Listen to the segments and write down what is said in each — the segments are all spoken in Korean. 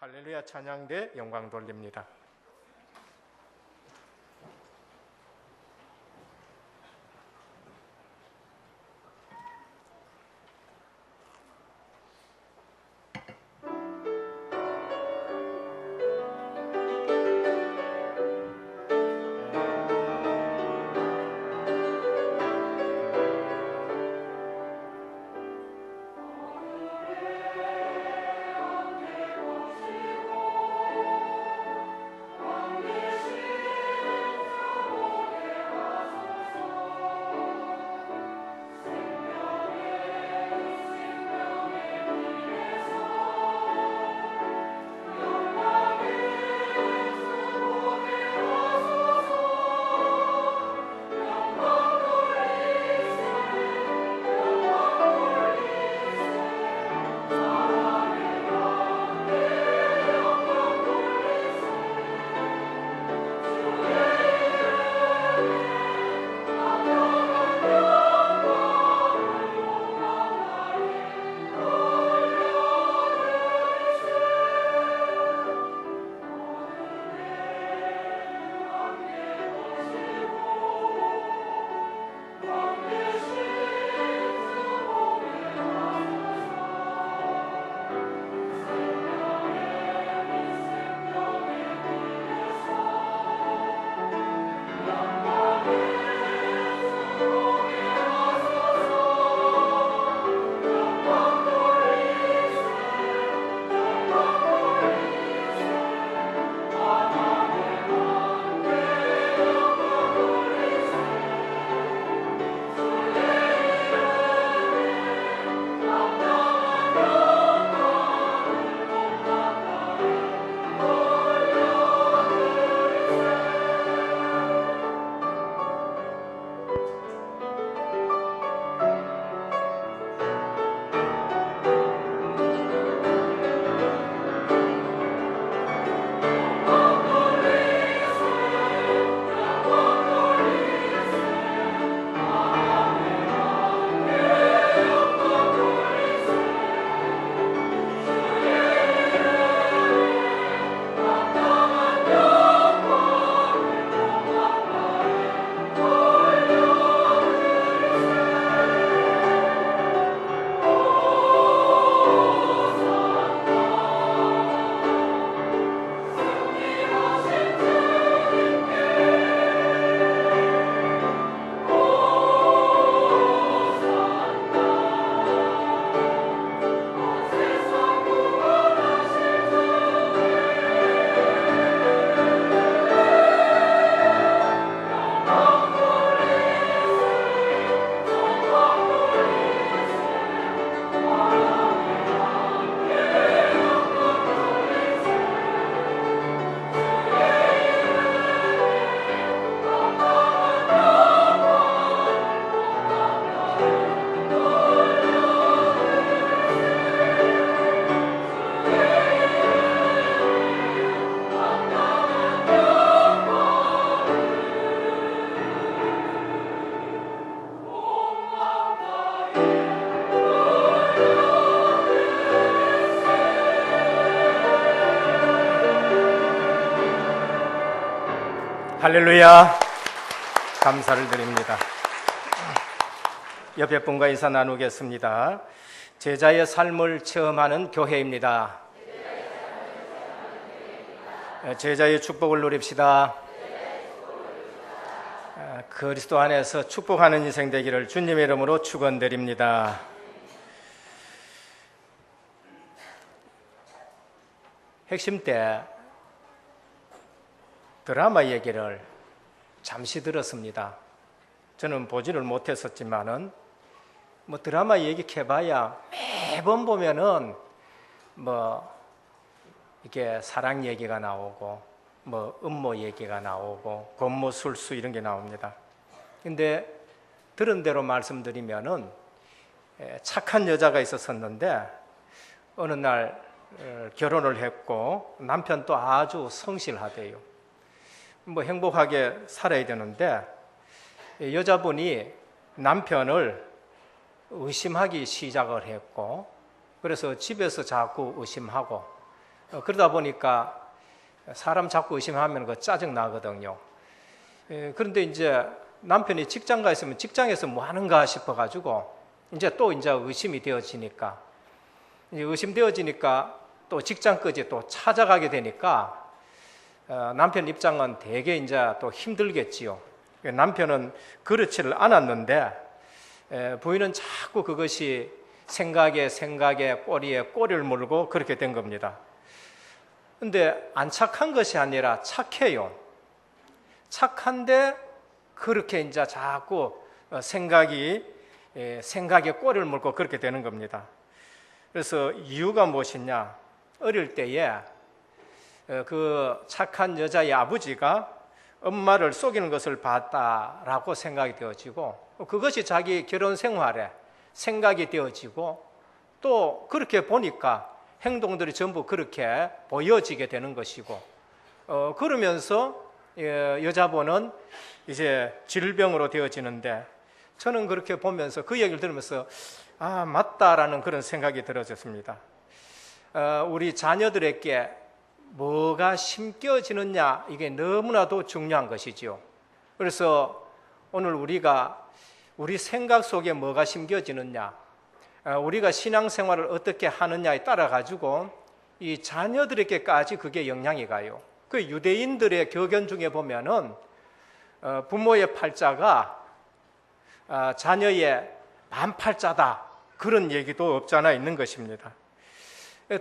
할렐루야 찬양대 영광 돌립니다. 할렐루야 감사를 드립니다. 옆에 분과 인사 나누겠습니다. 제자의 삶을 체험하는 교회입니다. 제자의 축복을 누립시다. 그리스도 안에서 축복하는 인생 되기를 주님의 이름으로 축원드립니다. 핵심 때 드라마 얘기를 잠시 들었습니다. 저는 보지를 못했었지만은 드라마 얘기 해봐야 매번 보면은 이게 사랑 얘기가 나오고 음모 얘기가 나오고 권모술수 이런 게 나옵니다. 근데 들은 대로 말씀드리면은 착한 여자가 있었었는데 어느 날 결혼을 했고 남편도 아주 성실하대요. 행복하게 살아야 되는데 여자분이 남편을 의심하기 시작을 했고 그래서 집에서 자꾸 의심하고 그러다 보니까 사람 자꾸 의심하면 그 짜증 나거든요. 그런데 이제 남편이 직장 가 있으면 직장에서 뭐 하는가 싶어가지고 이제 또 이제 의심이 되어지니까 이제 의심되어지니까 또 직장까지 또 찾아가게 되니까 남편 입장은 되게 이제 또 힘들겠지요. 남편은 그렇지를 않았는데 부인은 자꾸 그것이 생각에 꼬리에 꼬리를 물고 그렇게 된 겁니다. 근데 안 착한 것이 아니라 착해요. 착한데 그렇게 이제 자꾸 생각에 꼬리를 물고 그렇게 되는 겁니다. 그래서 이유가 무엇이냐? 어릴 때에 그 착한 여자의 아버지가 엄마를 속이는 것을 봤다라고 생각이 되어지고 그것이 자기 결혼 생활에 생각이 되어지고 또 그렇게 보니까 행동들이 전부 그렇게 보여지게 되는 것이고 그러면서 여자분은 이제 질병으로 되어지는데 저는 그렇게 보면서 그 얘기를 들으면서 아 맞다라는 그런 생각이 들어졌습니다. 우리 자녀들에게 뭐가 심겨지느냐 이게 너무나도 중요한 것이지요. 그래서 오늘 우리가 우리 생각 속에 뭐가 심겨지느냐 우리가 신앙생활을 어떻게 하느냐에 따라 가지고 이 자녀들에게까지 그게 영향이 가요. 그 유대인들의 격언 중에 보면은 부모의 팔자가 자녀의 반팔자다 그런 얘기도 없잖아 있는 것입니다.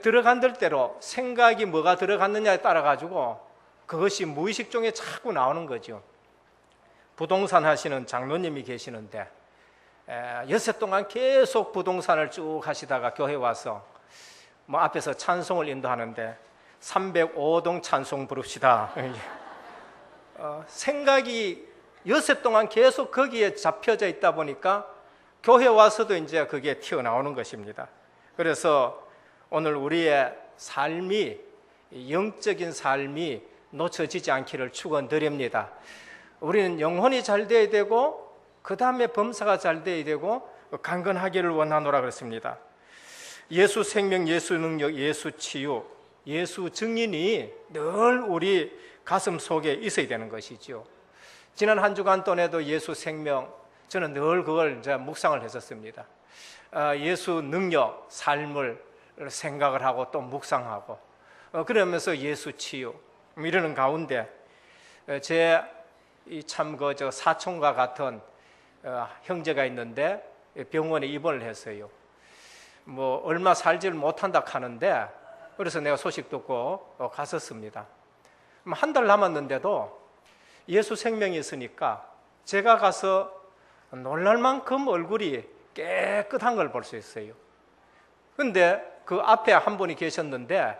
들어간들 대로 생각이 뭐가 들어갔느냐에 따라 가지고 그것이 무의식 중에 자꾸 나오는 거죠. 부동산 하시는 장로님이 계시는데 6해 동안 계속 부동산을 쭉 하시다가 교회 와서 뭐 앞에서 찬송을 인도하는데 305동 찬송 부릅시다. 생각이 6해 동안 계속 거기에 잡혀져 있다 보니까 교회 와서도 이제 그게 튀어나오는 것입니다. 그래서 오늘 우리의 삶이 영적인 삶이 놓쳐지지 않기를 축원드립니다. 우리는 영혼이 잘 돼야 되고 그 다음에 범사가 잘 돼야 되고 강건하기를 원하노라 그랬습니다. 예수 생명, 예수 능력, 예수 치유, 예수 증인이 늘 우리 가슴 속에 있어야 되는 것이죠. 지난 한 주간 동안에도 예수 생명 저는 늘 그걸 이제 묵상을 했었습니다. 예수 능력, 삶을 생각을 하고 또 묵상하고 그러면서 예수 치유 이러는 가운데 제 참 그 저 사촌과 같은 형제가 있는데 병원에 입원을 했어요. 뭐 얼마 살지를 못한다 하는데 그래서 내가 소식 듣고 갔었습니다. 한 달 남았는데도 예수 생명이 있으니까 제가 가서 놀랄 만큼 얼굴이 깨끗한 걸 볼 수 있어요. 근데 그 앞에 한 분이 계셨는데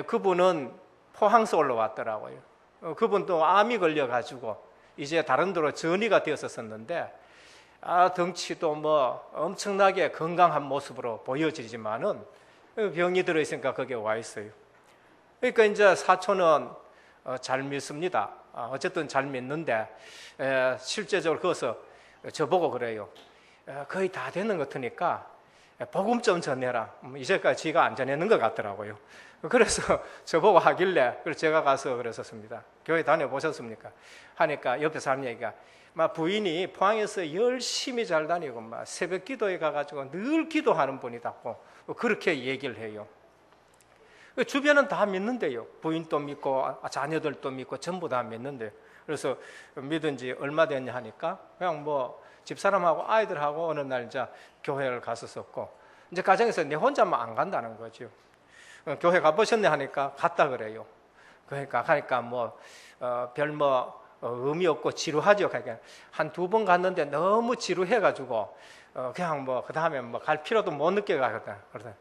그분은 포항서 올라왔더라고요. 그분도 암이 걸려가지고 이제 다른 데로 전이가 되었었는데 덩치도 뭐 엄청나게 건강한 모습으로 보여지지만은 병이 들어있으니까 거기에 와 있어요. 그러니까 이제 사촌은 잘 믿습니다. 어쨌든 잘 믿는데 실제적으로 거기서 저보고 그래요. 거의 다 되는 것 같으니까 복음 좀 전해라. 이제까지 지가 안 전했는 것 같더라고요. 그래서 저보고 하길래 그래서 제가 가서 그랬었습니다. 교회 다녀보셨습니까? 하니까 옆에 사람 얘기가 막 부인이 포항에서 열심히 잘 다니고 막 새벽 기도에 가가지고 늘 기도하는 분이다고 그렇게 얘기를 해요. 주변은 다 믿는데요. 부인도 믿고 자녀들도 믿고 전부 다 믿는데요. 그래서 믿은 지 얼마 됐냐 하니까 그냥 뭐 집사람하고 아이들하고 어느 날 이제 교회를 갔었고 이제 가정에서 내 혼자만 안 간다는 거죠. 교회 가보셨네 하니까 갔다 그래요. 그러니까 가니까 뭐 별 뭐 의미 없고 지루하죠. 그러니까 한 2번 갔는데 너무 지루해가지고 그냥 뭐 그 다음에 뭐 갈 필요도 못 느껴 가거든.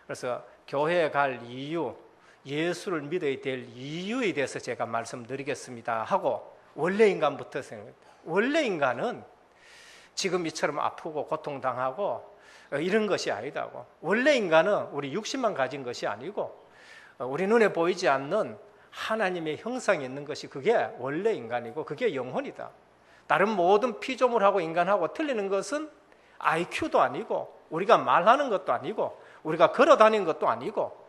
그래서 교회에 갈 이유, 예수를 믿어야 될 이유에 대해서 제가 말씀드리겠습니다 하고 원래 인간부터 생각합니다. 원래 인간은 지금 이처럼 아프고 고통당하고 이런 것이 아니다고. 원래 인간은 우리 육신만 가진 것이 아니고 우리 눈에 보이지 않는 하나님의 형상이 있는 것이 그게 원래 인간이고 그게 영혼이다. 다른 모든 피조물하고 인간하고 틀리는 것은 IQ도 아니고 우리가 말하는 것도 아니고 우리가 걸어다니는 것도 아니고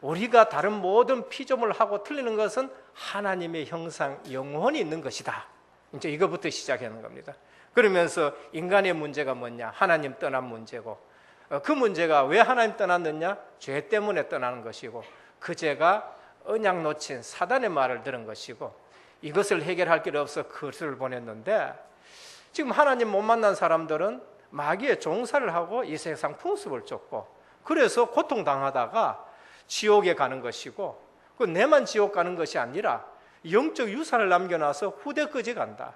우리가 다른 모든 피조물하고 틀리는 것은 하나님의 형상, 영혼이 있는 것이다. 이제 이거부터 시작하는 겁니다. 그러면서 인간의 문제가 뭐냐? 하나님 떠난 문제고, 그 문제가 왜 하나님 떠났느냐? 죄 때문에 떠나는 것이고, 그 죄가 언약 놓친 사단의 말을 들은 것이고, 이것을 해결할 길 없어 그것을 보냈는데, 지금 하나님 못 만난 사람들은 마귀의 종살을 하고 이 세상 풍습을 쫓고, 그래서 고통당하다가 지옥에 가는 것이고, 그 내만 지옥 가는 것이 아니라 영적 유산을 남겨놔서 후대까지 간다.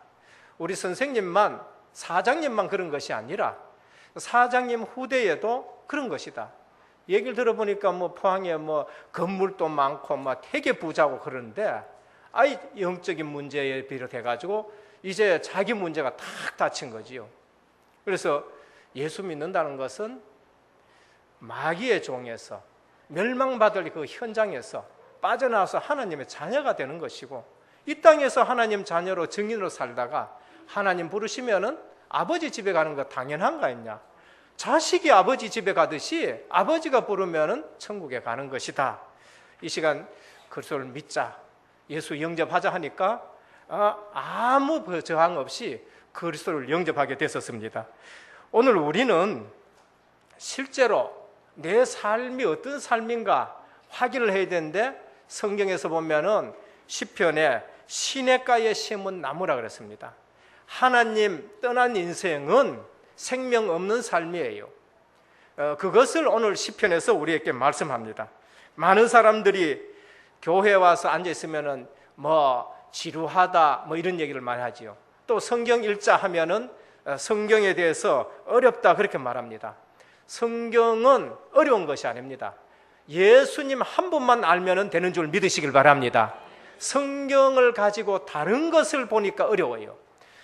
우리 선생님만, 사장님만 그런 것이 아니라 사장님 후대에도 그런 것이다. 얘기를 들어보니까 뭐 포항에 뭐 건물도 많고 뭐 되게 부자고 그러는데, 아이 영적인 문제에 비롯해 가지고 이제 자기 문제가 탁 닫힌 거지요. 그래서 예수 믿는다는 것은 마귀의 종에서 멸망받을 그 현장에서 빠져나와서 하나님의 자녀가 되는 것이고, 이 땅에서 하나님 자녀로 증인으로 살다가 하나님 부르시면은 아버지 집에 가는 거 당연한 거 아니냐? 자식이 아버지 집에 가듯이 아버지가 부르면은 천국에 가는 것이다. 이 시간 그리스도를 믿자, 예수 영접하자 하니까 아무 저항 없이 그리스도를 영접하게 됐었습니다. 오늘 우리는 실제로 내 삶이 어떤 삶인가 확인을 해야 되는데, 성경에서 보면은 시편에 시냇가에 심은 나무라 그랬습니다. 하나님 떠난 인생은 생명 없는 삶이에요. 그것을 오늘 시편에서 우리에게 말씀합니다. 많은 사람들이 교회에 와서 앉아 있으면은 뭐 지루하다 뭐 이런 얘기를 많이 하지요. 또 성경 읽자 하면은 성경에 대해서 어렵다 그렇게 말합니다. 성경은 어려운 것이 아닙니다. 예수님 한 분만 알면 되는 줄 믿으시길 바랍니다. 성경을 가지고 다른 것을 보니까 어려워요.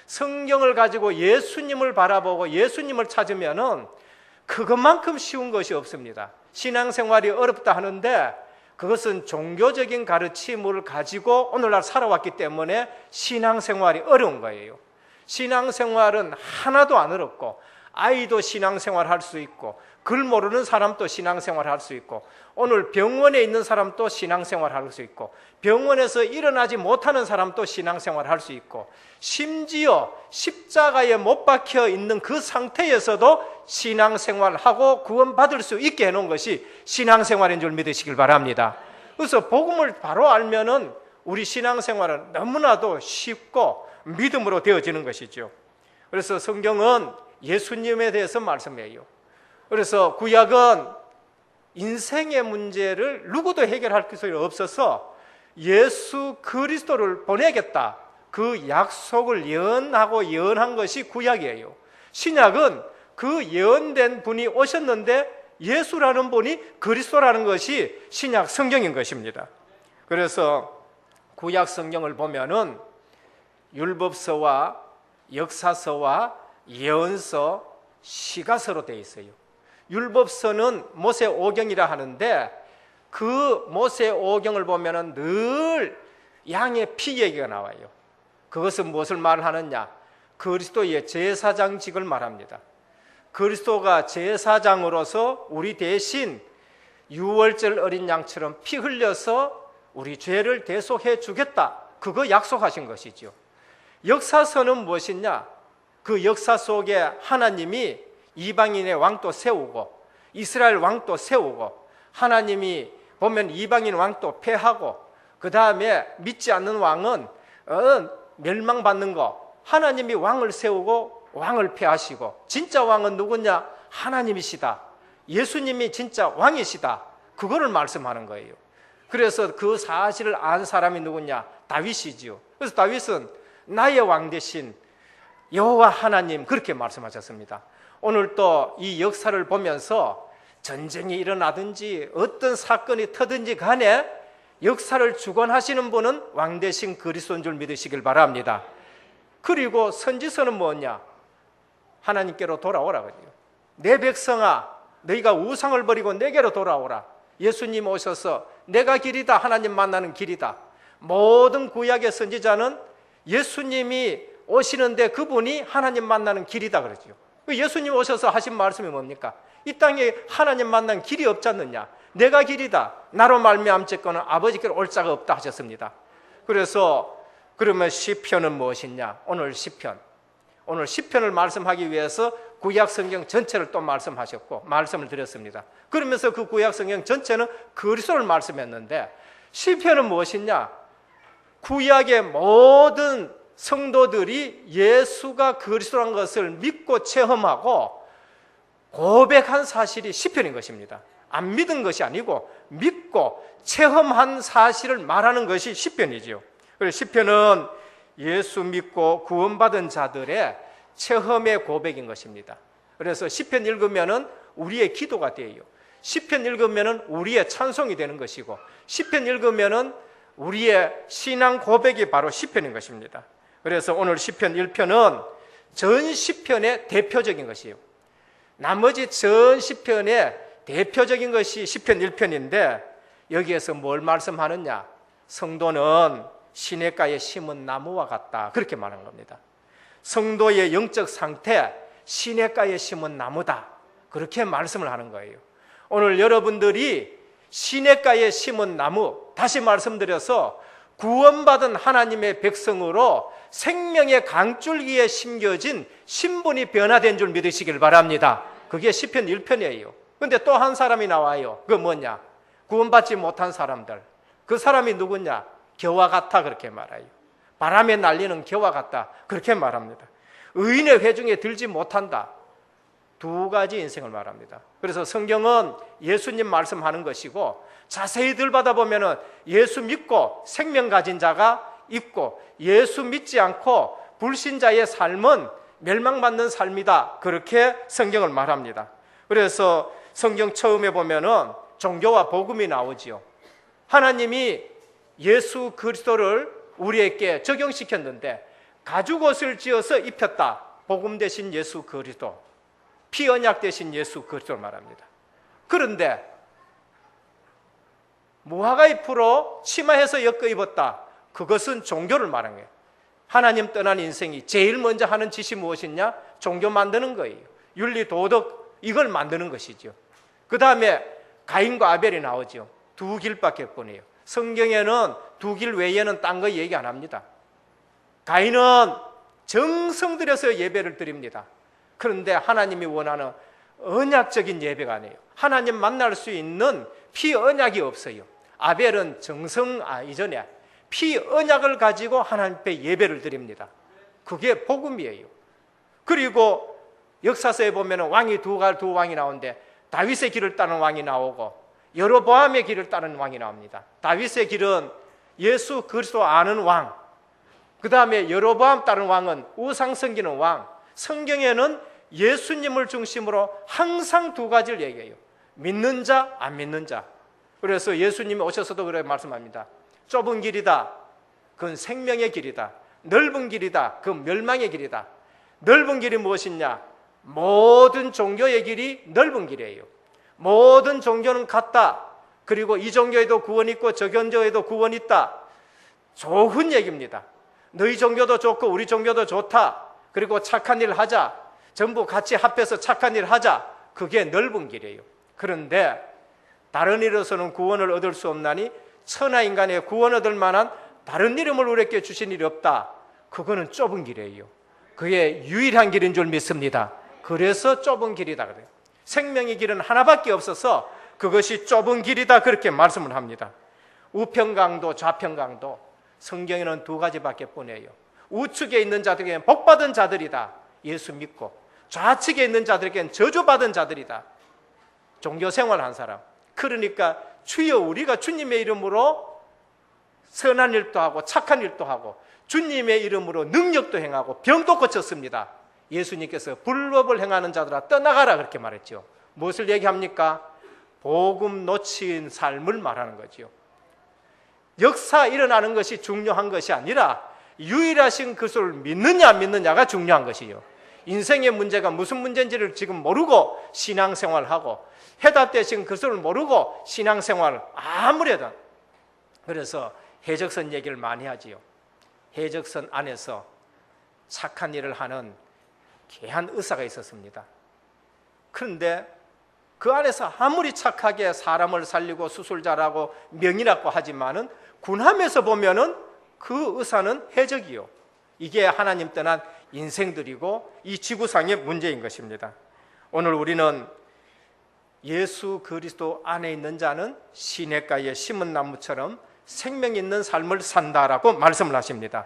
성경을 가지고 예수님을 바라보고 예수님을 찾으면은 그것만큼 쉬운 것이 없습니다. 신앙생활이 어렵다 하는데 그것은 종교적인 가르침을 가지고 오늘날 살아왔기 때문에 신앙생활이 어려운 거예요. 신앙생활은 하나도 안 어렵고, 아이도 신앙생활 할 수 있고, 글 모르는 사람도 신앙생활 할 수 있고, 오늘 병원에 있는 사람도 신앙생활 할 수 있고, 병원에서 일어나지 못하는 사람도 신앙생활 할 수 있고, 심지어 십자가에 못 박혀 있는 그 상태에서도 신앙생활하고 구원받을 수 있게 해놓은 것이 신앙생활인 줄 믿으시길 바랍니다. 그래서 복음을 바로 알면은 우리 신앙생활은 너무나도 쉽고 믿음으로 되어지는 것이죠. 그래서 성경은 예수님에 대해서 말씀해요. 그래서 구약은 인생의 문제를 누구도 해결할 수 없어서 예수 그리스도를 보내겠다, 그 약속을 예언하고 예언한 것이 구약이에요. 신약은 그 예언된 분이 오셨는데 예수라는 분이 그리스도라는 것이 신약 성경인 것입니다. 그래서 구약 성경을 보면은 율법서와 역사서와 예언서, 시가서로 되어 있어요. 율법서는 모세 오경이라 하는데, 그 모세 오경을 보면은 늘 양의 피 얘기가 나와요. 그것은 무엇을 말하느냐? 그리스도의 제사장직을 말합니다. 그리스도가 제사장으로서 우리 대신 유월절 어린 양처럼 피 흘려서 우리 죄를 대속해 주겠다, 그거 약속하신 것이죠. 역사서는 무엇이냐? 그 역사 속에 하나님이 이방인의 왕도 세우고 이스라엘 왕도 세우고, 하나님이 보면 이방인 왕도 패하고, 그 다음에 믿지 않는 왕은 멸망받는 거, 하나님이 왕을 세우고 왕을 패하시고, 진짜 왕은 누구냐? 하나님이시다, 예수님이 진짜 왕이시다, 그거를 말씀하는 거예요. 그래서 그 사실을 안 사람이 누구냐? 다윗이지요. 그래서 다윗은 나의 왕 대신 여호와 하나님, 그렇게 말씀하셨습니다. 오늘 또 이 역사를 보면서 전쟁이 일어나든지 어떤 사건이 터든지 간에 역사를 주관하시는 분은 왕 대신 그리스도인 줄 믿으시길 바랍니다. 그리고 선지서는 뭐냐? 하나님께로 돌아오라 그래요. 내 백성아, 너희가 우상을 버리고 내게로 돌아오라. 예수님 오셔서 내가 길이다, 하나님 만나는 길이다. 모든 구약의 선지자는 예수님이 오시는데 그분이 하나님 만나는 길이다 그러죠. 예수님 오셔서 하신 말씀이 뭡니까? 이 땅에 하나님 만난 길이 없지 않느냐? 내가 길이다. 나로 말미암쨌거는 아버지께로 올 자가 없다 하셨습니다. 그래서 그러면 시편은 무엇이냐? 오늘 시편을 말씀하기 위해서 구약 성경 전체를 또 말씀하셨고 말씀을 드렸습니다. 그러면서 그 구약 성경 전체는 그리스도를 말씀했는데 시편은 무엇이냐? 구약의 모든 성도들이 예수가 그리스도라는 것을 믿고 체험하고 고백한 사실이 시편인 것입니다. 안 믿은 것이 아니고 믿고 체험한 사실을 말하는 것이 시편이지요. 그래서 시편은 예수 믿고 구원받은 자들의 체험의 고백인 것입니다. 그래서 시편 읽으면은 우리의 기도가 돼요. 시편 읽으면은 우리의 찬송이 되는 것이고 시편 읽으면은 우리의 신앙 고백이 바로 시편인 것입니다. 그래서 오늘 시편 1편은 전 시편의 대표적인 것이에요. 나머지 전 시편의 대표적인 것이 시편 1편인데 여기에서 뭘 말씀하느냐? 성도는 시냇가에 심은 나무와 같다. 그렇게 말하는 겁니다. 성도의 영적 상태, 시냇가에 심은 나무다. 그렇게 말씀을 하는 거예요. 오늘 여러분들이 시냇가에 심은 나무, 다시 말씀드려서 구원받은 하나님의 백성으로 생명의 강줄기에 심겨진 신분이 변화된 줄 믿으시길 바랍니다. 그게 시편 1편이에요. 그런데 또 한 사람이 나와요. 그게 뭐냐? 구원받지 못한 사람들. 그 사람이 누구냐? 겨와 같아 그렇게 말해요. 바람에 날리는 겨와 같다 그렇게 말합니다. 의인의 회중에 들지 못한다. 두 가지 인생을 말합니다. 그래서 성경은 예수님 말씀하는 것이고 자세히 들여다 보면은 예수 믿고 생명 가진 자가 있고 예수 믿지 않고 불신자의 삶은 멸망받는 삶이다. 그렇게 성경을 말합니다. 그래서 성경 처음에 보면은 종교와 복음이 나오지요. 하나님이 예수 그리스도를 우리에게 적용시켰는데 가죽옷을 지어서 입혔다. 복음 대신 예수 그리스도, 피 언약 대신 예수 그리스도를 말합니다. 그런데 무화과 잎으로 치마해서 엮어 입었다. 그것은 종교를 말하는 거예요. 하나님 떠난 인생이 제일 먼저 하는 짓이 무엇이냐? 종교 만드는 거예요. 윤리, 도덕 이걸 만드는 것이죠. 그 다음에 가인과 아벨이 나오죠. 두 길밖에 뿐이에요. 성경에는 두 길 외에는 딴 거 얘기 안 합니다. 가인은 정성 들여서 예배를 드립니다. 그런데 하나님이 원하는 언약적인 예배가 아니에요. 하나님 만날 수 있는 피 언약이 없어요. 아벨은 정성 이전에 피 언약을 가지고 하나님 앞에 예배를 드립니다. 그게 복음이에요. 그리고 역사서에 보면 왕이 두 왕이 나오는데 다윗의 길을 따른 왕이 나오고 여로보암의 길을 따른 왕이 나옵니다. 다윗의 길은 예수 그리스도 아는 왕, 그 다음에 여로보암 따른 왕은 우상 섬기는 왕. 성경에는 예수님을 중심으로 항상 두 가지를 얘기해요. 믿는 자, 안 믿는 자. 그래서 예수님이 오셔서도 그렇게 말씀합니다. 좁은 길이다, 그건 생명의 길이다. 넓은 길이다, 그건 멸망의 길이다. 넓은 길이 무엇이냐? 모든 종교의 길이 넓은 길이에요. 모든 종교는 같다. 그리고 이 종교에도 구원이 있고 저 종교에도 구원이 있다. 좋은 얘기입니다. 너희 종교도 좋고 우리 종교도 좋다. 그리고 착한 일 하자. 전부 같이 합해서 착한 일 하자. 그게 넓은 길이에요. 그런데 다른 일로서는 구원을 얻을 수 없나니 천하 인간의 구원 얻을 만한 다른 이름을 우리에게 주신 일이 없다. 그거는 좁은 길이에요. 그게 유일한 길인 줄 믿습니다. 그래서 좁은 길이다 그래요. 생명의 길은 하나밖에 없어서 그것이 좁은 길이다 그렇게 말씀을 합니다. 우편강도 좌편강도 성경에는 두 가지밖에 뿐이에요. 우측에 있는 자들에게는 복받은 자들이다. 예수 믿고 좌측에 있는 자들에게는 저주받은 자들이다. 종교생활한 사람. 그러니까 주여 우리가 주님의 이름으로 선한 일도 하고 착한 일도 하고 주님의 이름으로 능력도 행하고 병도 고쳤습니다. 예수님께서 불법을 행하는 자들아 떠나가라 그렇게 말했죠. 무엇을 얘기합니까? 복음 놓친 삶을 말하는 거죠. 역사 일어나는 것이 중요한 것이 아니라 유일하신 그리스도를 믿느냐 안 믿느냐가 중요한 것이요. 인생의 문제가 무슨 문제인지를 지금 모르고 신앙생활하고 해답되신 그리스도를 모르고 신앙생활 아무래도. 그래서 해적선 얘기를 많이 하지요. 해적선 안에서 착한 일을 하는 귀한 의사가 있었습니다. 그런데 그 안에서 아무리 착하게 사람을 살리고 수술 잘하고 명의라고 하지만은 군함에서 보면은 그 의사는 해적이요. 이게 하나님 떠난 인생들이고 이 지구상의 문제인 것입니다. 오늘 우리는 예수 그리스도 안에 있는 자는 시냇가에 심은 나무처럼 생명 있는 삶을 산다라고 말씀을 하십니다.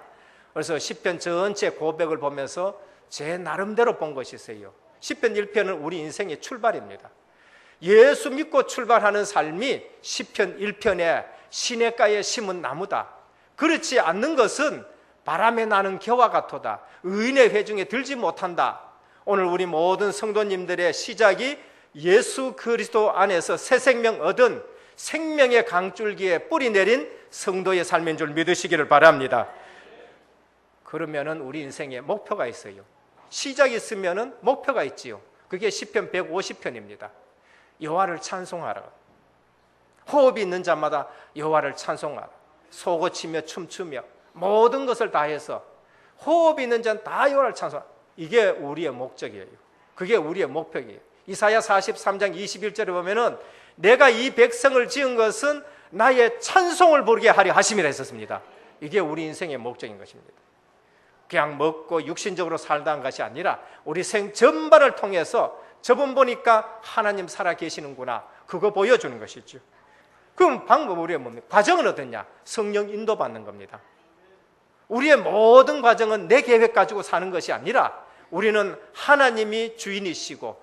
그래서 시편 전체 고백을 보면서 제 나름대로 본 것이 있어요. 시편 1편은 우리 인생의 출발입니다. 예수 믿고 출발하는 삶이 시편 1편에 시냇가에 심은 나무다. 그렇지 않는 것은 바람에 나는 겨와 같도다. 의인의 회중에 들지 못한다. 오늘 우리 모든 성도님들의 시작이 예수 그리스도 안에서 새 생명 얻은 생명의 강줄기에 뿌리 내린 성도의 삶인 줄 믿으시기를 바랍니다. 그러면은 우리 인생에 목표가 있어요. 시작이 있으면은 목표가 있지요. 그게 시편 150편입니다. 여호와를 찬송하라. 호흡이 있는 자마다 여호와를 찬송하라. 소고치며 춤추며 모든 것을 다해서 호흡이 있는 자는 다 여호와를 찬송하라. 이게 우리의 목적이에요. 그게 우리의 목표이에요. 이사야 43장 21절에 보면은 내가 이 백성을 지은 것은 나의 찬송을 부르게 하려 하심이라 했었습니다. 이게 우리 인생의 목적인 것입니다. 그냥 먹고 육신적으로 살다는 것이 아니라 우리 생 전반을 통해서 저분 보니까 하나님 살아 계시는구나, 그거 보여주는 것이죠. 그럼 방법은 우리의 뭡니까? 과정은 어떠냐? 성령 인도받는 겁니다. 우리의 모든 과정은 내 계획 가지고 사는 것이 아니라 우리는 하나님이 주인이시고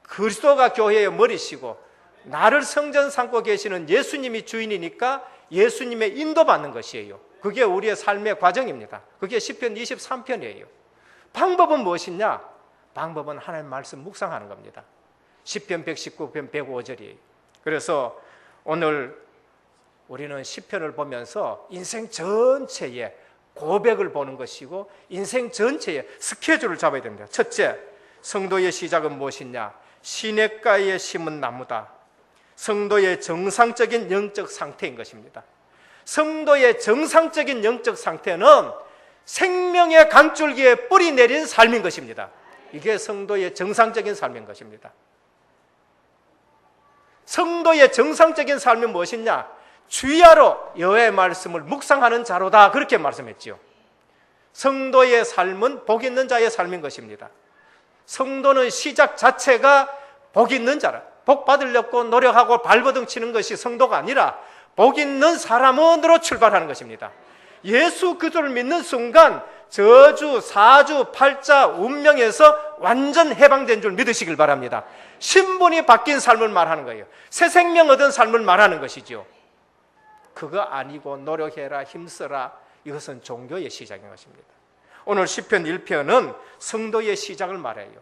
그리스도가 교회의 머리시고 나를 성전 삼고 계시는 예수님이 주인이니까 예수님의 인도받는 것이에요. 그게 우리의 삶의 과정입니다. 그게 시편 23편이에요. 방법은 무엇이냐? 방법은 하나님 말씀 묵상하는 겁니다. 시편 119편 105절이에요. 그래서 오늘 우리는 시편을 보면서 인생 전체의 고백을 보는 것이고 인생 전체의 스케줄을 잡아야 됩니다. 첫째, 성도의 시작은 무엇이냐? 시냇가에 심은 나무다. 성도의 정상적인 영적 상태인 것입니다. 성도의 정상적인 영적 상태는 생명의 강줄기에 뿌리 내린 삶인 것입니다. 이게 성도의 정상적인 삶인 것입니다. 성도의 정상적인 삶이 무엇이냐? 주야로 여호와의 말씀을 묵상하는 자로다, 그렇게 말씀했지요. 성도의 삶은 복 있는 자의 삶인 것입니다. 성도는 시작 자체가 복 있는 자라, 복 받으려고 노력하고 발버둥 치는 것이 성도가 아니라 복 있는 사람으로 출발하는 것입니다. 예수 그리스도를 믿는 순간 저주, 사주, 팔자, 운명에서 완전 해방된 줄 믿으시길 바랍니다. 신분이 바뀐 삶을 말하는 거예요. 새 생명 얻은 삶을 말하는 것이죠. 그거 아니고 노력해라, 힘써라, 이것은 종교의 시작인 것입니다. 오늘 시편 1편은 성도의 시작을 말해요.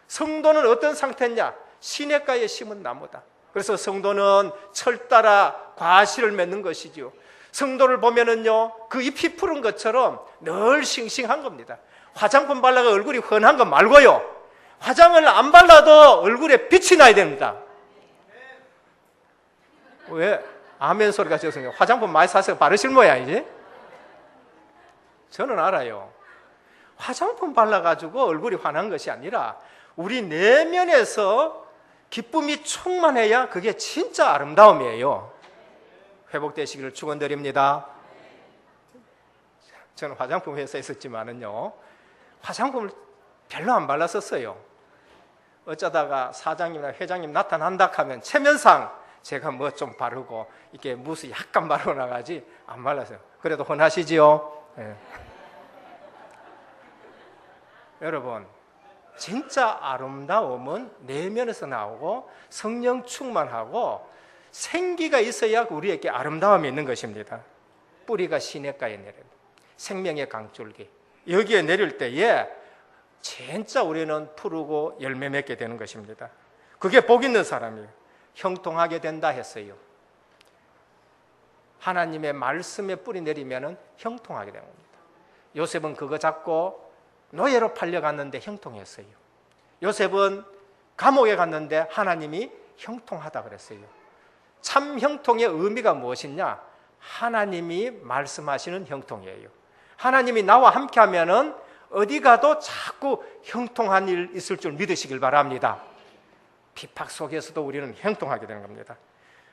성도는 어떤 상태냐? 시냇가에 심은 나무다. 그래서 성도는 철 따라 과실을 맺는 것이죠. 성도를 보면은요, 그 잎이 푸른 것처럼 늘 싱싱한 겁니다. 화장품 발라가 얼굴이 훤한 거 말고요, 화장을 안 발라도 얼굴에 빛이 나야 됩니다. 왜? 아멘 소리가 죄송해요. 화장품 많이 사서 바르실 모양이지? 저는 알아요. 화장품 발라가지고 얼굴이 환한 것이 아니라 우리 내면에서 기쁨이 충만해야 그게 진짜 아름다움이에요. 회복되시기를 축원드립니다. 저는 화장품 회사에 있었지만은요, 화장품을 별로 안 발랐었어요. 어쩌다가 사장님이나 회장님 나타난다 하면 체면상 제가 뭐 좀 바르고 이렇게 무스 약간 바르고 나가지 안 발랐어요. 그래도 혼하시지요? 네. 여러분, 진짜 아름다움은 내면에서 나오고 성령 충만하고 생기가 있어야 우리에게 아름다움이 있는 것입니다. 뿌리가 시냇가에 내립니다. 생명의 강줄기, 여기에 내릴 때에 진짜 우리는 푸르고 열매 맺게 되는 것입니다. 그게 복 있는 사람이에요. 형통하게 된다 했어요. 하나님의 말씀에 뿌리 내리면 형통하게 되는 겁니다. 요셉은 그거 잡고 노예로 팔려갔는데 형통했어요. 요셉은 감옥에 갔는데 하나님이 형통하다 그랬어요. 참 형통의 의미가 무엇이냐? 하나님이 말씀하시는 형통이에요. 하나님이 나와 함께 하면은 어디 가도 자꾸 형통한 일 있을 줄 믿으시길 바랍니다. 핍박 속에서도 우리는 행동하게 되는 겁니다.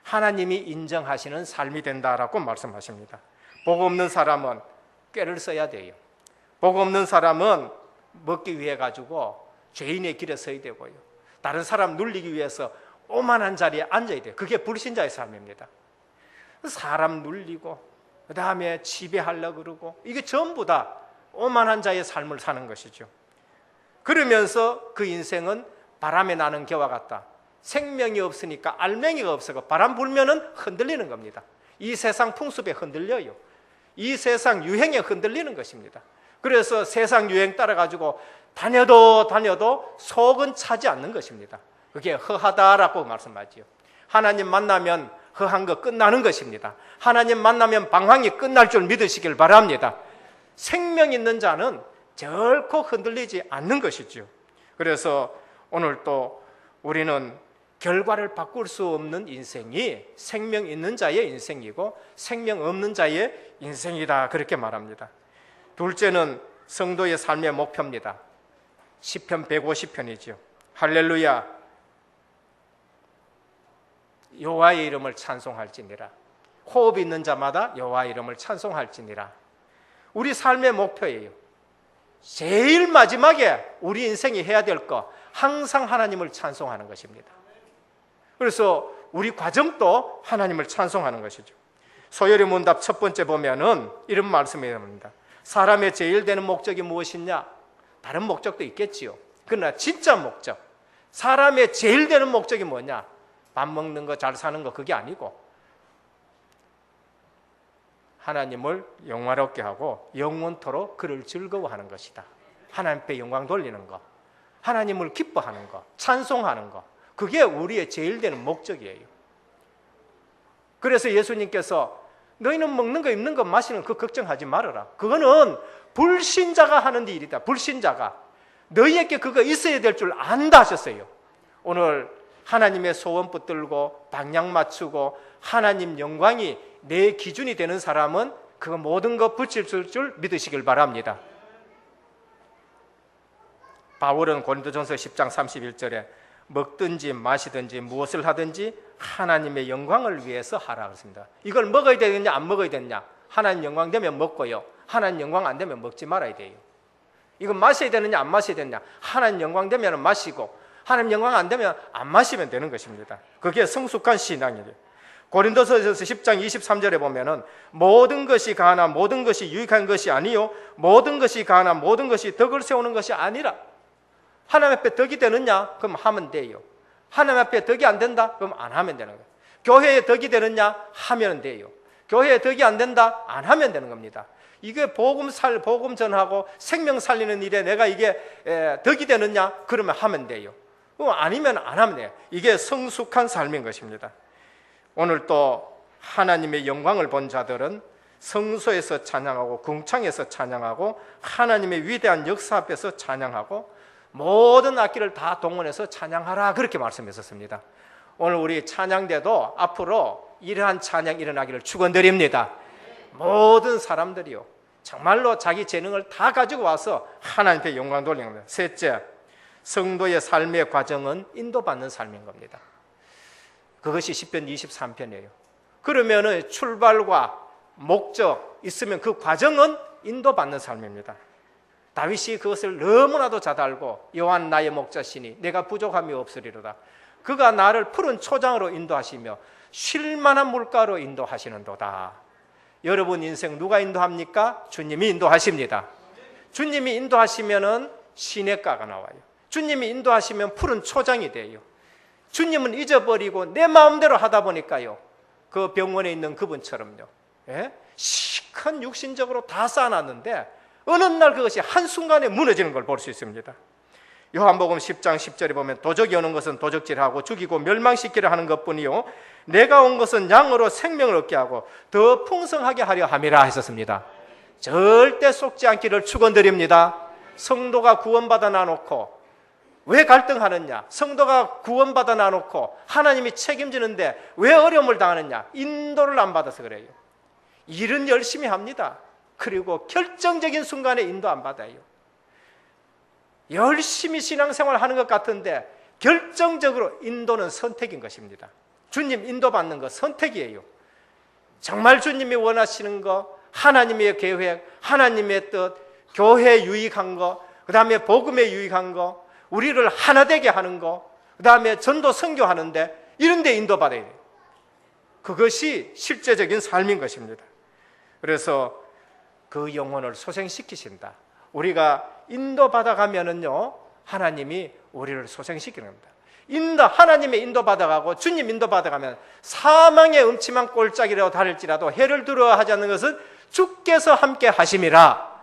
하나님이 인정하시는 삶이 된다라고 말씀하십니다. 복 없는 사람은 꾀를 써야 돼요. 복 없는 사람은 먹기 위해 가지고 죄인의 길에 서야 되고요. 다른 사람 눌리기 위해서 오만한 자리에 앉아야 돼요. 그게 불신자의 삶입니다. 사람 눌리고 그 다음에 지배하려고 그러고 이게 전부 다 오만한 자의 삶을 사는 것이죠. 그러면서 그 인생은 바람에 나는 개와 같다. 생명이 없으니까 알맹이가 없어서 바람 불면은 흔들리는 겁니다. 이 세상 풍습에 흔들려요. 이 세상 유행에 흔들리는 것입니다. 그래서 세상 유행 따라가지고 다녀도 속은 차지 않는 것입니다. 그게 허하다라고 말씀하지요. 하나님 만나면 허한 거 끝나는 것입니다. 하나님 만나면 방황이 끝날 줄 믿으시길 바랍니다. 생명 있는 자는 결코 흔들리지 않는 것이죠. 그래서 오늘 또 우리는 결과를 바꿀 수 없는 인생이 생명 있는 자의 인생이고 생명 없는 자의 인생이다, 그렇게 말합니다. 둘째는 성도의 삶의 목표입니다. 시편 150편이죠. 할렐루야, 여호와의 이름을 찬송할지니라. 호흡 있는 자마다 여호와의 이름을 찬송할지니라. 우리 삶의 목표예요. 제일 마지막에 우리 인생이 해야 될 거, 항상 하나님을 찬송하는 것입니다. 그래서 우리 과정도 하나님을 찬송하는 것이죠. 소열의 문답 첫 번째 보면은 이런 말씀이 나옵니다. 사람의 제일 되는 목적이 무엇이냐? 다른 목적도 있겠지요. 그러나 진짜 목적, 사람의 제일 되는 목적이 뭐냐? 밥 먹는 거, 잘 사는 거, 그게 아니고 하나님을 영화롭게 하고 영원토록 그를 즐거워하는 것이다. 하나님께 영광 돌리는 거, 하나님을 기뻐하는 거, 찬송하는 거, 그게 우리의 제일 되는 목적이에요. 그래서 예수님께서 너희는 먹는 거, 입는 거, 마시는 거 걱정하지 말아라. 그거는 불신자가 하는 일이다. 불신자가 너희에게 그거 있어야 될 줄 안다 하셨어요. 오늘 하나님의 소원 붙들고 방향 맞추고 하나님 영광이 내 기준이 되는 사람은 그 모든 거 붙일 줄 믿으시길 바랍니다. 바울은 고린도전서 10장 31절에 먹든지 마시든지 무엇을 하든지 하나님의 영광을 위해서 하라 그랬습니다. 이걸 먹어야 되느냐 안 먹어야 되느냐? 하나님 영광 되면 먹고요, 하나님 영광 안 되면 먹지 말아야 돼요. 이건 마셔야 되느냐 안 마셔야 되느냐? 하나님 영광 되면 마시고 하나님 영광 안 되면 안 마시면 되는 것입니다. 그게 성숙한 신앙이에요. 고린도서에서 10장 23절에 보면은 모든 것이 가나 모든 것이 유익한 것이 아니요 모든 것이 가나 모든 것이 덕을 세우는 것이 아니라. 하나님 앞에 덕이 되느냐? 그럼 하면 돼요. 하나님 앞에 덕이 안 된다? 그럼 안 하면 되는 거예요. 교회에 덕이 되느냐? 하면 돼요. 교회에 덕이 안 된다? 안 하면 되는 겁니다. 이게 복음 전하고 생명 살리는 일에 내가 이게 덕이 되느냐? 그러면 하면 돼요. 아니면 안 하면 돼요. 이게 성숙한 삶인 것입니다. 오늘 또 하나님의 영광을 본 자들은 성소에서 찬양하고 궁창에서 찬양하고 하나님의 위대한 역사 앞에서 찬양하고 모든 악기를 다 동원해서 찬양하라, 그렇게 말씀했었습니다. 오늘 우리 찬양대도 앞으로 이러한 찬양 일어나기를 축원드립니다. 모든 사람들이요 정말로 자기 재능을 다 가지고 와서 하나님께 영광 돌리는 겁니다. 셋째, 성도의 삶의 과정은 인도받는 삶인 겁니다. 그것이 시편 23편이에요. 그러면 출발과 목적 있으면 그 과정은 인도받는 삶입니다. 다윗이 그것을 너무나도 잘 알고 여호와는 나의 목자시니 내가 부족함이 없으리로다. 그가 나를 푸른 초장으로 인도하시며 쉴만한 물가로 인도하시는도다. 여러분 인생 누가 인도합니까? 주님이 인도하십니다. 주님이 인도하시면은 시냇가가 나와요. 주님이 인도하시면 푸른 초장이 돼요. 주님은 잊어버리고 내 마음대로 하다 보니까요 그 병원에 있는 그분처럼요 시큰 육신적으로 다 쌓아놨는데 어느 날 그것이 한순간에 무너지는 걸 볼 수 있습니다. 요한복음 10장 10절에 보면 도적이 오는 것은 도적질하고 죽이고 멸망시키려 하는 것뿐이요 내가 온 것은 양으로 생명을 얻게 하고 더 풍성하게 하려 함이라 했었습니다. 절대 속지 않기를 축원드립니다. 성도가 구원받아 놔놓고 왜 갈등하느냐? 성도가 구원받아 놔놓고 하나님이 책임지는데 왜 어려움을 당하느냐? 인도를 안 받아서 그래요. 일은 열심히 합니다. 그리고 결정적인 순간에 인도 안 받아요. 열심히 신앙생활 하는 것 같은데 결정적으로 인도는 선택인 것입니다. 주님 인도받는 거 선택이에요. 정말 주님이 원하시는 거, 하나님의 계획, 하나님의 뜻, 교회에 유익한 거, 그 다음에 복음에 유익한 거, 우리를 하나 되게 하는 거, 그 다음에 전도 선교하는데 이런 데 인도받아야 돼요. 그것이 실제적인 삶인 것입니다. 그래서 그 영혼을 소생시키신다. 우리가 인도받아 가면은요, 하나님이 우리를 소생시키는 겁니다. 하나님의 인도받아가고 주님 인도받아가면 사망의 음침한 꼴짝이라도 다를지라도 해를 두려워하지 않는 것은 주께서 함께 하심이라.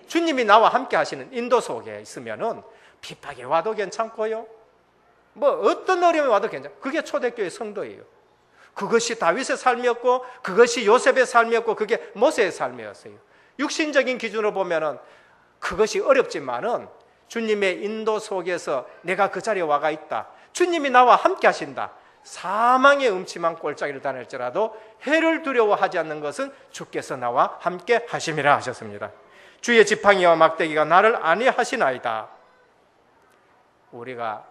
주님이 나와 함께 하시는 인도 속에 있으면은 핍박이 와도 괜찮고요, 뭐 어떤 어려움이 와도 괜찮아요. 그게 초대교회 성도예요. 그것이 다윗의 삶이었고, 그것이 요셉의 삶이었고, 그게 모세의 삶이었어요. 육신적인 기준으로 보면은 그것이 어렵지만은 주님의 인도 속에서 내가 그 자리에 와가 있다, 주님이 나와 함께 하신다, 사망의 음침한 꼴짜기를 다닐지라도 해를 두려워하지 않는 것은 주께서 나와 함께 하심이라 하셨습니다. 주의 지팡이와 막대기가 나를 안위하시나이다. 우리가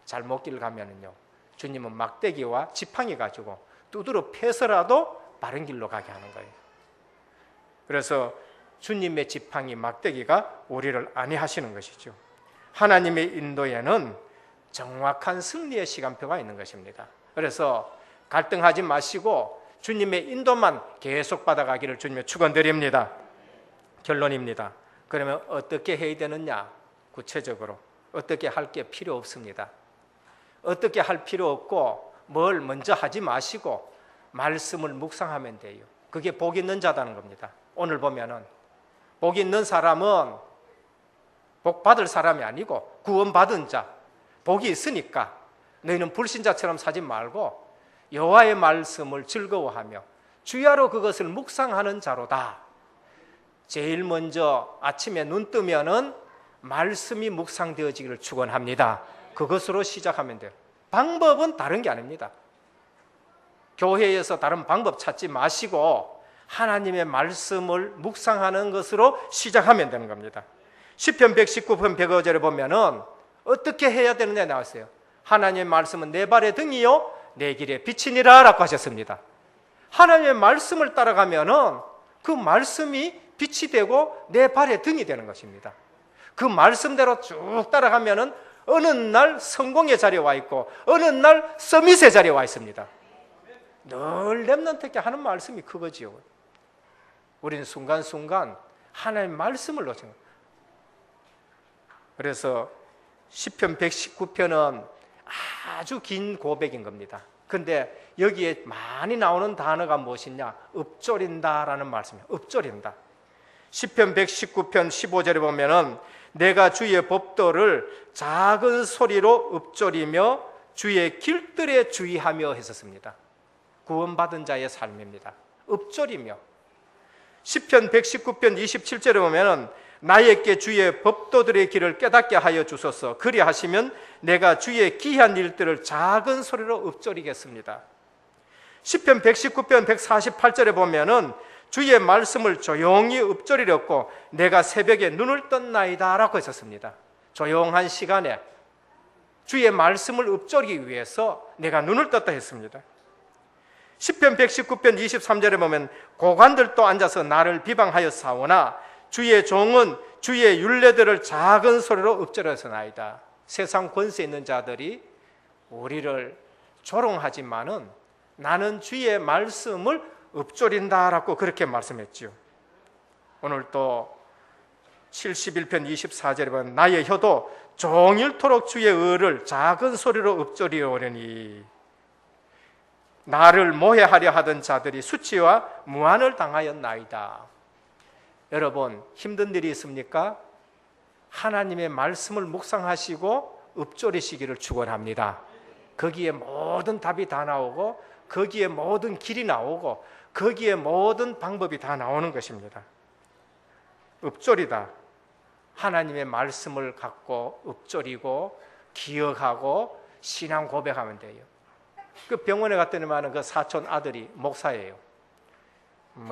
잘못길 가면은요, 주님은 막대기와 지팡이 가지고 두드러 패서라도 바른 길로 가게 하는 거예요. 그래서 주님의 지팡이, 막대기가 우리를 안위하시는 것이죠. 하나님의 인도에는 정확한 승리의 시간표가 있는 것입니다. 그래서 갈등하지 마시고 주님의 인도만 계속 받아가기를 주님의 축원드립니다. 결론입니다. 그러면 어떻게 해야 되느냐? 구체적으로 어떻게 할 게 필요 없습니다. 어떻게 할 필요 없고 뭘 먼저 하지 마시고 말씀을 묵상하면 돼요. 그게 복 있는 자다는 겁니다. 오늘 보면은 복 있는 사람은 복 받을 사람이 아니고 구원받은 자, 복이 있으니까 너희는 불신자처럼 사지 말고 여호와의 말씀을 즐거워하며 주야로 그것을 묵상하는 자로다. 제일 먼저 아침에 눈 뜨면은 말씀이 묵상되어지기를 축원합니다. 그것으로 시작하면 돼요. 방법은 다른 게 아닙니다. 교회에서 다른 방법 찾지 마시고 하나님의 말씀을 묵상하는 것으로 시작하면 되는 겁니다. 시편 119편 105절에 보면은 어떻게 해야 되느냐 나왔어요. 하나님의 말씀은 내 발의 등이요 내 길의 빛이니라 라고 하셨습니다. 하나님의 말씀을 따라가면은 그 말씀이 빛이 되고 내 발의 등이 되는 것입니다. 그 말씀대로 쭉 따라가면은 어느 날 성공의 자리에 와 있고 어느 날 서밋의 자리에 와 있습니다. 늘 렘넌트에게 하는 말씀이 그거지요. 우리는 순간순간 하나님의 말씀을 놓친 거예요. 그래서 시편 119편은 아주 긴 고백인 겁니다. 그런데 여기에 많이 나오는 단어가 무엇이냐? 읊조린다라는 말씀이에요. 읊조린다. 시편 119편 15절에 보면은 내가 주의 법도를 작은 소리로 읊조리며 주의 길들에 주의하며 했었습니다. 구원받은 자의 삶입니다. 읊조리며. 시편 119편 27절에 보면은 나에게 주의 법도들의 길을 깨닫게 하여 주소서. 그리하시면 내가 주의 기한 일들을 작은 소리로 읊조리겠습니다. 시편 119편 148절에 보면은 주의 말씀을 조용히 읊조리렸고 내가 새벽에 눈을 떴나이다 라고 했었습니다. 조용한 시간에 주의 말씀을 읊조리기 위해서 내가 눈을 떴다 했습니다. 시편 119편 23절에 보면 고관들도 앉아서 나를 비방하여 싸우나 주의 종은 주의 율례들을 작은 소리로 읊조렸으나이다. 세상 권세 있는 자들이 우리를 조롱하지만은 나는 주의 말씀을 읊조린다라고 그렇게 말씀했지요. 오늘 또 71편 24절에 보면 나의 혀도 종일토록 주의 의를 작은 소리로 읊조리오려니 나를 모해하려 하던 자들이 수치와 무한을 당하였나이다. 여러분 힘든 일이 있습니까? 하나님의 말씀을 묵상하시고 읊조리시기를 축원합니다. 거기에 모든 답이 다 나오고 거기에 모든 길이 나오고 거기에 모든 방법이 다 나오는 것입니다. 읊조리다. 하나님의 말씀을 갖고 읊조리고 기억하고 신앙 고백하면 돼요. 그 병원에 갔더니만 그 사촌 아들이 목사예요.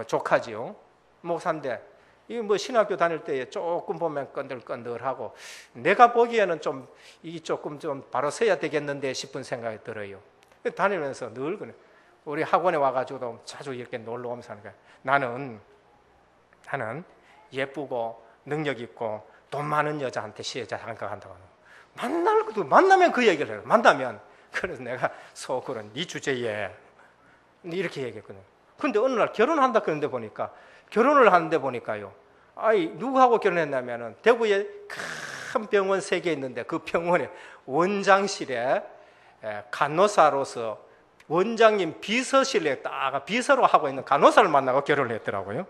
조카지요. 목사인데 이 뭐 신학교 다닐 때 조금 보면 건들건들하고 내가 보기에는 좀 이게 조금 좀 바로 서야 되겠는데 싶은 생각이 들어요. 다니면서 늘 그래. 우리 학원에 와가지고도 자주 이렇게 놀러 오면서 하는 거야. 나는 예쁘고 능력 있고 돈 많은 여자한테 시혜자 생각한다고 만나면 그 얘기를 해요. 만나면 그래서 내가 속으로 네 주제에 이렇게 얘기했거든요. 근데 어느 날 결혼한다 그런데 보니까 결혼을 하는데 보니까요. 누구하고 결혼했냐면은 대구에 큰 병원 3개 있는데 그 병원의 원장실에 간호사로서 원장님 비서실에 딱 비서로 하고 있는 간호사를 만나고 결혼을 했더라고요.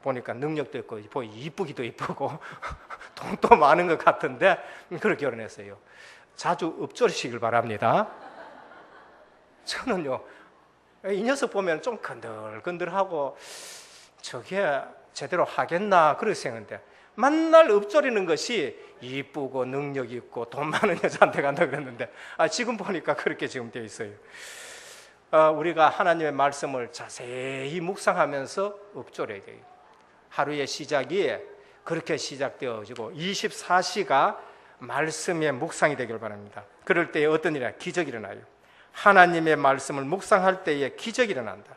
보니까 능력도 있고 이쁘기도 이쁘고 돈도 많은 것 같은데 그렇게 결혼했어요. 자주 읊조리시길 바랍니다. 저는요, 이 녀석 보면 좀 건들건들하고 저게 제대로 하겠나 그렇게 생각했는데 만날 읊조리는 것이 이쁘고 능력 있고 돈 많은 여자한테 간다 그랬는데 지금 보니까 그렇게 지금 되어 있어요. 우리가 하나님의 말씀을 자세히 묵상하면서 읊조려야 돼요. 하루의 시작이 그렇게 시작되어지고 24시가 말씀의 묵상이 되길 바랍니다. 그럴 때에 어떤 일이냐? 기적이 일어나요. 하나님의 말씀을 묵상할 때에 기적이 일어난다.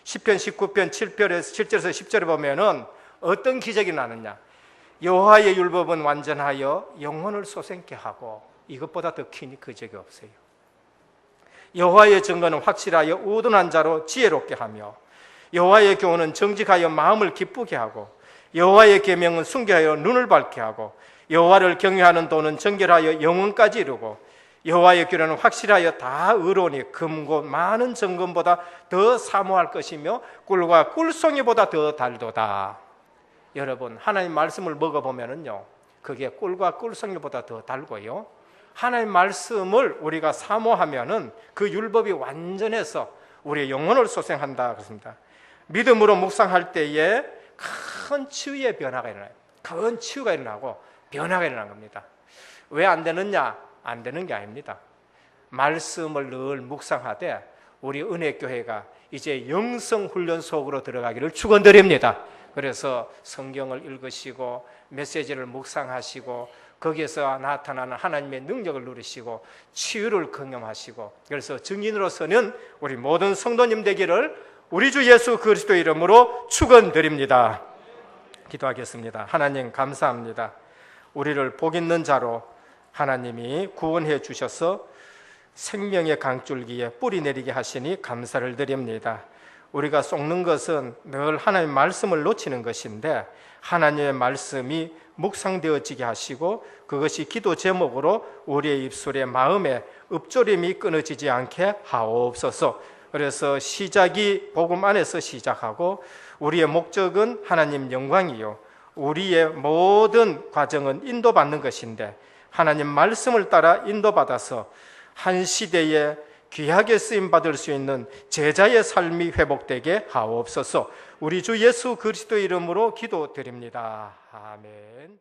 시편 19편 7절에서 10절에 보면은 어떤 기적이 나느냐? 여호와의 율법은 완전하여 영혼을 솟게 하고 이것보다 더 큰 기적이 없어요. 여호와의 증거는 확실하여 우둔한 자로 지혜롭게 하며 여호와의 교훈은 정직하여 마음을 기쁘게 하고 여호와의 계명은 순결하여 눈을 밝게 하고 여호와를 경외하는 도는 정결하여 영혼까지 이루고 여호와의 규례는 확실하여 다 의로우니 금고 많은 정금보다 더 사모할 것이며 꿀과 꿀송이보다 더 달도다. 여러분 하나님 말씀을 먹어보면은요 그게 꿀과 꿀송이보다 더 달고요 하나님 말씀을 우리가 사모하면은 그 율법이 완전해서 우리의 영혼을 소생한다 그렇습니다. 믿음으로 묵상할 때에 큰 치유의 변화가 일어나요. 큰 치유가 일어나고 변화가 일어난 겁니다. 왜 안 되느냐? 안 되는 게 아닙니다. 말씀을 늘 묵상하되 우리 은혜교회가 이제 영성훈련 속으로 들어가기를 축원드립니다. 그래서 성경을 읽으시고 메시지를 묵상하시고 거기에서 나타나는 하나님의 능력을 누리시고 치유를 경험하시고 그래서 증인으로서는 우리 모든 성도님 되기를 우리 주 예수 그리스도 이름으로 축원드립니다. 기도하겠습니다. 하나님 감사합니다. 우리를 복 있는 자로 하나님이 구원해 주셔서 생명의 강줄기에 뿌리 내리게 하시니 감사를 드립니다. 우리가 쏟는 것은 늘 하나님의 말씀을 놓치는 것인데 하나님의 말씀이 묵상되어지게 하시고 그것이 기도 제목으로 우리의 입술에 마음에 읊조림이 끊어지지 않게 하옵소서. 그래서 시작이 복음 안에서 시작하고 우리의 목적은 하나님 영광이요 우리의 모든 과정은 인도받는 것인데 하나님 말씀을 따라 인도받아서 한 시대에 귀하게 쓰임받을 수 있는 제자의 삶이 회복되게 하옵소서. 우리 주 예수 그리스도 이름으로 기도드립니다. 아멘.